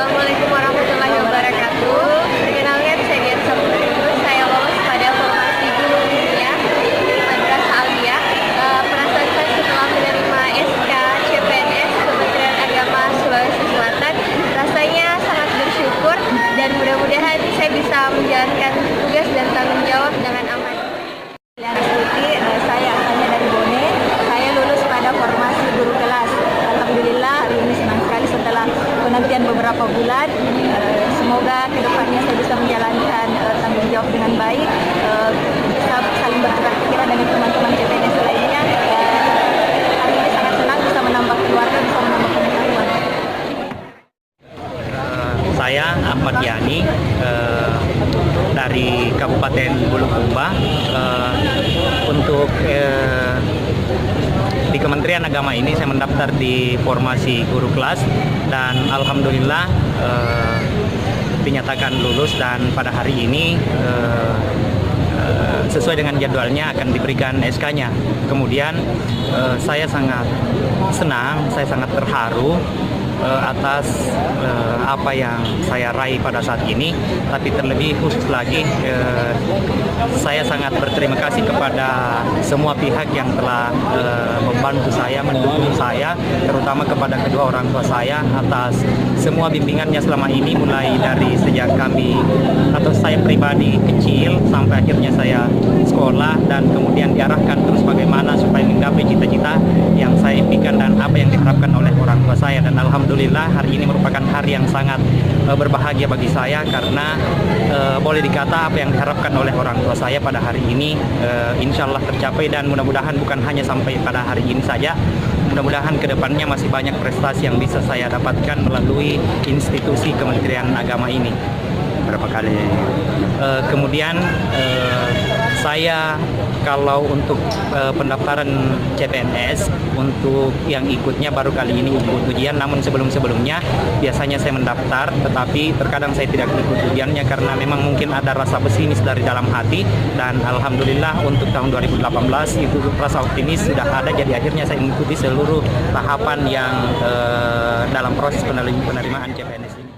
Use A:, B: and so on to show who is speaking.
A: Assalamualaikum warahmatullahi wabarakatuh. Perkenalkan saya Dian Saputri. Saya lolos pada formasi guru dunia di Madrasah Alia. Perasaan saya setelah menerima SK CPNS Kementerian Agama Sulawesi Selatan, rasanya sangat bersyukur dan mudah-mudahan saya bisa menjalankan tugas dan tanggung jawab dengan aman.
B: Saya asalnya dari Bone. Saya lulus pada formasi guru kelas. Alhamdulillah hari ini senang sekali setelah penantian beberapa bulan. Semoga kedepannya saya bisa menjalankan tanggung jawab dengan baik, bisa saling bertukar pikiran dengan teman-teman CPNS lainnya. Hari ini sangat senang bisa menambah keluarga, bisa menambah pengetahuan.
C: Saya Ahmad Yani dari Kabupaten Bulukumba. Untuk di Kementerian Agama ini saya mendaftar di formasi guru kelas dan alhamdulillah dinyatakan lulus, dan pada hari ini sesuai dengan jadwalnya akan diberikan SK-nya. Kemudian saya sangat senang, saya sangat terharu atas apa yang saya raih pada saat ini, tapi terlebih khusus lagi saya sangat berterima kasih kepada semua pihak yang telah membantu saya, mendukung saya, terutama kepada kedua orang tua saya atas semua bimbingannya selama ini, mulai dari sejak kami atau saya pribadi kecil sampai akhirnya saya sekolah, dan kemudian diarahkan terus bagaimana supaya menggapai cita-cita yang saya impikan dan apa yang diharapkan oleh orang tua saya. Dan alhamdulillah hari ini merupakan hari yang sangat berbahagia bagi saya, karena boleh dikata apa yang diharapkan oleh orang tua saya pada hari ini insya Allah tercapai, dan mudah-mudahan bukan hanya sampai pada hari ini saja. Mudah-mudahan kedepannya masih banyak prestasi yang bisa saya dapatkan melalui institusi Kementerian Agama ini. Berapa kali? Kemudian saya kalau untuk pendaftaran CPNS untuk yang ikutnya baru kali ini ikut ujian, namun sebelum-sebelumnya biasanya saya mendaftar, tetapi terkadang saya tidak ikut ujiannya karena memang mungkin ada rasa pesimis dari dalam hati, dan alhamdulillah untuk tahun 2018 itu rasa optimis sudah ada, jadi akhirnya saya mengikuti seluruh tahapan yang dalam proses penerimaan CPNS ini.